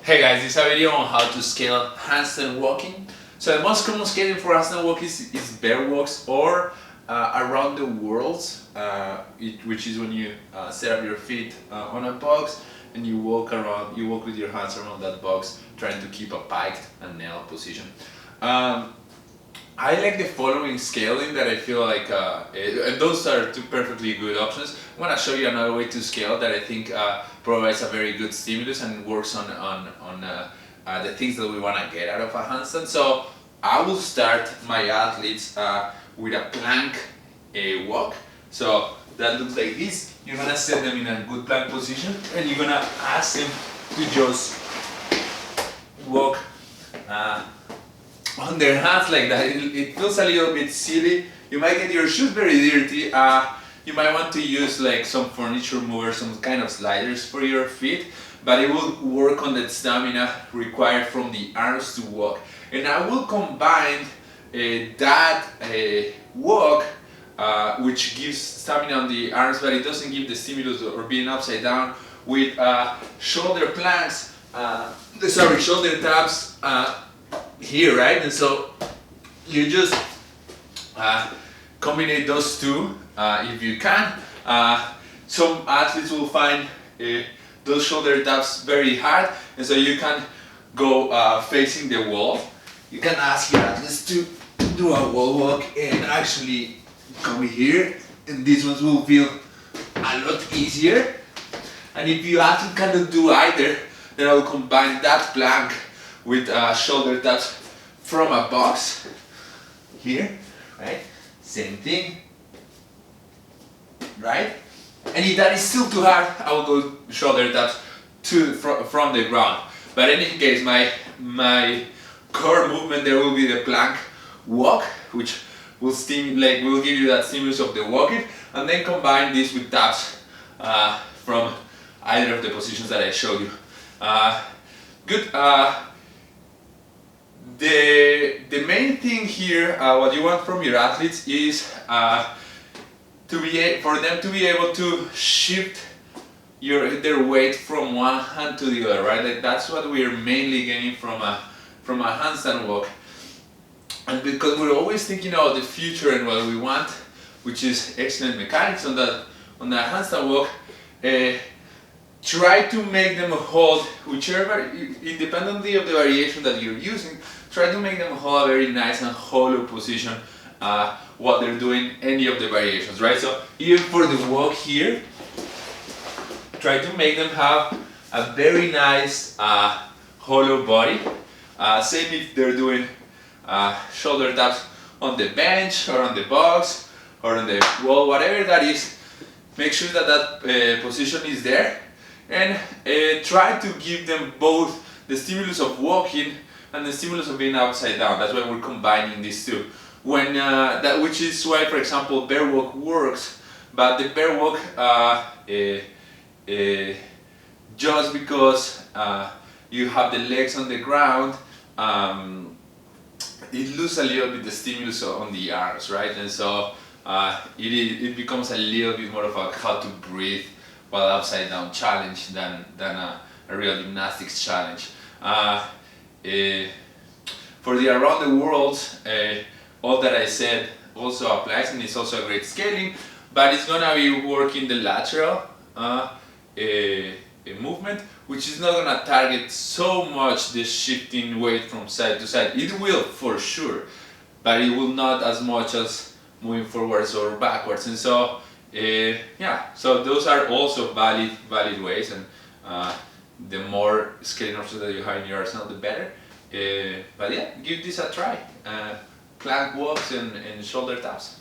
Hey guys, this is a video on how to scale handstand walking. So the most common scaling for handstand walk is bear walks or around the world, which is when you set up your feet on a box and you walk around, you walk with your hands around that box trying to keep a piked and nailed position. I like the following scaling that I feel like, and those are two perfectly good options. I'm going to show you another way to scale that I think provides a very good stimulus and works on the things that we want to get out of a handstand. So I will start my athletes with a plank walk. So that looks like this. You're going to set them in a good plank position and you're going to ask them to just walk on their hands like that. It feels a little bit silly. You might get your shoes very dirty. You might want to use like some furniture mover, some kind of sliders for your feet, but it will work on the stamina required from the arms to walk. And I will combine that walk, which gives stamina on the arms, but it doesn't give the stimulus or being upside down, with shoulder planks, shoulder taps here, right? And so you just combine those two if you can. Some athletes will find those shoulder taps very hard, and so you can go facing the wall. You can ask your athletes to do a wall walk and actually come here, and these ones will feel a lot easier. And if you actually cannot do either, then I will combine that plank with shoulder taps from a box here, right? Same thing, right? And if that is still too hard, I will go shoulder taps from the ground. But in any case, my core movement there will be the plank walk, which will stimulate, will give you that stimulus of the walking, and then combine this with taps from either of the positions that I showed you. Good. The main thing here, what you want from your athletes is for them to be able to shift their weight from one hand to the other, right? Like that's what we're mainly getting from a handstand walk. And because we're always thinking about the future and what we want, which is excellent mechanics on that handstand walk, try to make them hold whichever, independently of the variation that you're using, try to make them hold a very nice and hollow position while they're doing any of the variations, right? So even for the walk here, try to make them have a very nice hollow body. Same if they're doing shoulder taps on the bench or on the box or on the wall, whatever that is, make sure that position is there, and try to give them both the stimulus of walking and the stimulus of being upside down. That's why we're combining these two. Which is why, for example, bear walk works, but the bear walk, just because you have the legs on the ground, it loses a little bit the stimulus on the arms, right? And so it becomes a little bit more of a how to breathe while upside down challenge than a real gymnastics challenge. For the around the world, all that I said also applies, and it's also a great scaling, but it's gonna be working the lateral movement, which is not gonna target so much the shifting weight from side to side. It will for sure, but it will not as much as moving forwards or backwards. And so yeah, so those are also valid ways, and the more scaling options that you have in your arsenal, the better. But yeah, give this a try. Plank walks and shoulder taps.